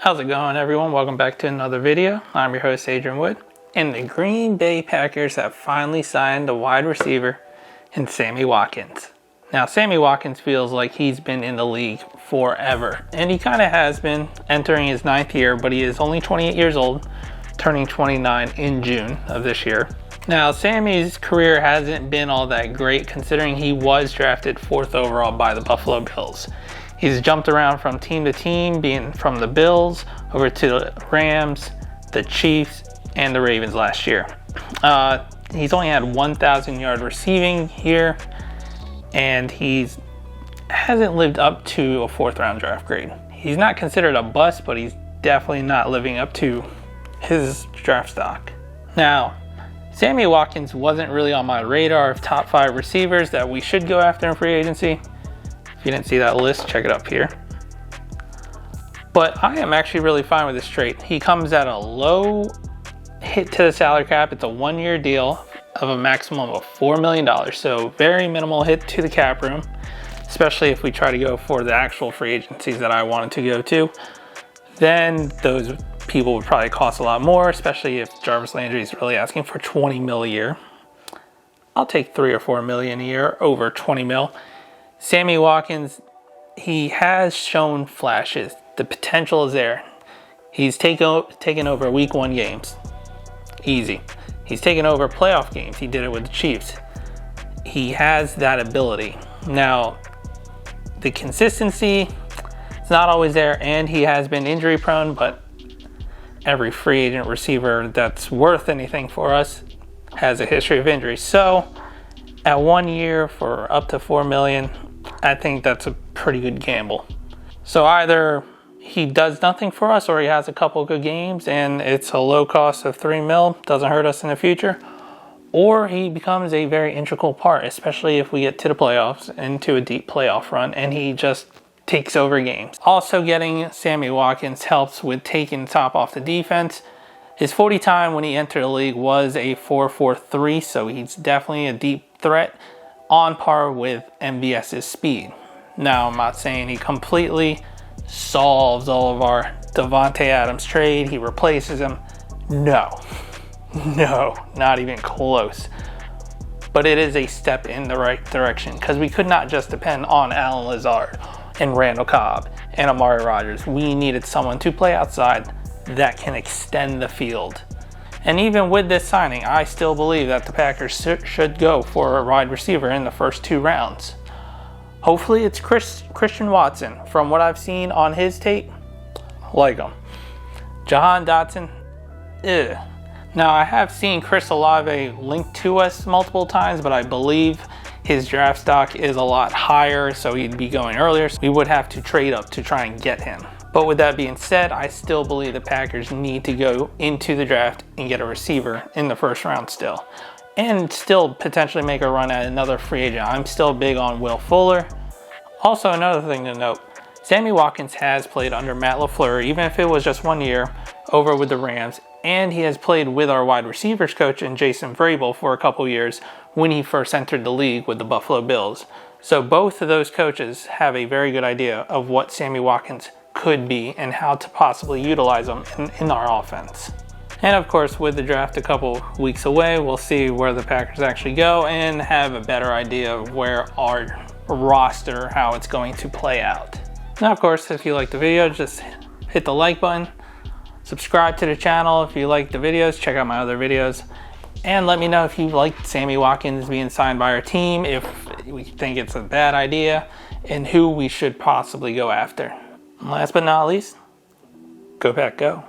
How's it going, everyone? Welcome back to another video. I'm your host, Adrian Wood, and the Green Bay Packers have finally signed a wide receiver in Sammy Watkins. Now, Sammy Watkins feels like he's been in the league forever, and he kind of has been, entering his 9th year, but he is only 28 years old, turning 29 in June of this year. Now, Sammy's career hasn't been all that great, considering he was drafted 4th overall by the Buffalo Bills. He's jumped around from team to team, being from the Bills over to the Rams, the Chiefs, and the Ravens last year. He's only had 1,000-yard receiving here, and he hasn't lived up to a 4th-round draft grade. He's not considered a bust, but he's definitely not living up to his draft stock. Now, Sammy Watkins wasn't really on my radar of top 5 receivers that we should go after in free agency. If you didn't see that list, check it up here. But I am actually really fine with this trade. He comes at a low hit to the salary cap. It's a 1-year deal of a maximum of $4 million. So very minimal hit to the cap room, especially if we try to go for the actual free agencies that I wanted to go to. Then those people would probably cost a lot more, especially if Jarvis Landry is really asking for $20 million a year. I'll take $3 or $4 million a year over $20 million. Sammy Watkins, he has shown flashes. The potential is there. He's taken over week 1 games. Easy. He's taken over playoff games. He did it with the Chiefs. He has that ability. Now, the consistency is not always there, and he has been injury prone, but every free agent receiver that's worth anything for us has a history of injury. So, at 1 year for up to $4 million, I think that's a pretty good gamble. So either he does nothing for us, or he has a couple good games and it's a low cost of $3 million, doesn't hurt us in the future, or he becomes a very integral part, especially if we get to the playoffs, into a deep playoff run, and he just takes over games. Also, getting Sammy Watkins helps with taking the top off the defense. His 40 time when he entered the league was a 4.43, so he's definitely a deep threat, on par with MVS's speed. Now, I'm not saying he completely solves all of our Devontae Adams trade. He replaces him. No, not even close. But it is a step in the right direction, because we could not just depend on Allen Lazard and Randall Cobb and Amari Rodgers. We needed someone to play outside that can extend the field. And even with this signing, I still believe that the Packers should go for a wide receiver in the first 2 rounds. Hopefully it's Christian Watson. From what I've seen on his tape, like him. Jahan Dotson, Now, I have seen Chris Olave linked to us multiple times, but I believe his draft stock is a lot higher, so he'd be going earlier. So we would have to trade up to try and get him. But with that being said, I still believe the Packers need to go into the draft and get a receiver in the 1st round still. And still potentially make a run at another free agent. I'm still big on Will Fuller. Also, another thing to note, Sammy Watkins has played under Matt LaFleur, even if it was just 1 year, over with the Rams. And he has played with our wide receivers coach and Jason Vrabel for a couple years when he first entered the league with the Buffalo Bills. So both of those coaches have a very good idea of what Sammy Watkins could be and how to possibly utilize them in our offense. And of course, with the draft a couple weeks away, we'll see where the Packers actually go and have a better idea of where our roster, how it's going to play out. Now, of course, if you like the video, just hit the like button. Subscribe to the channel if you like the videos. Check out my other videos. And let me know if you like Sammy Watkins being signed by our team, if we think it's a bad idea, and who we should possibly go after. Last but not least, go Pack Go.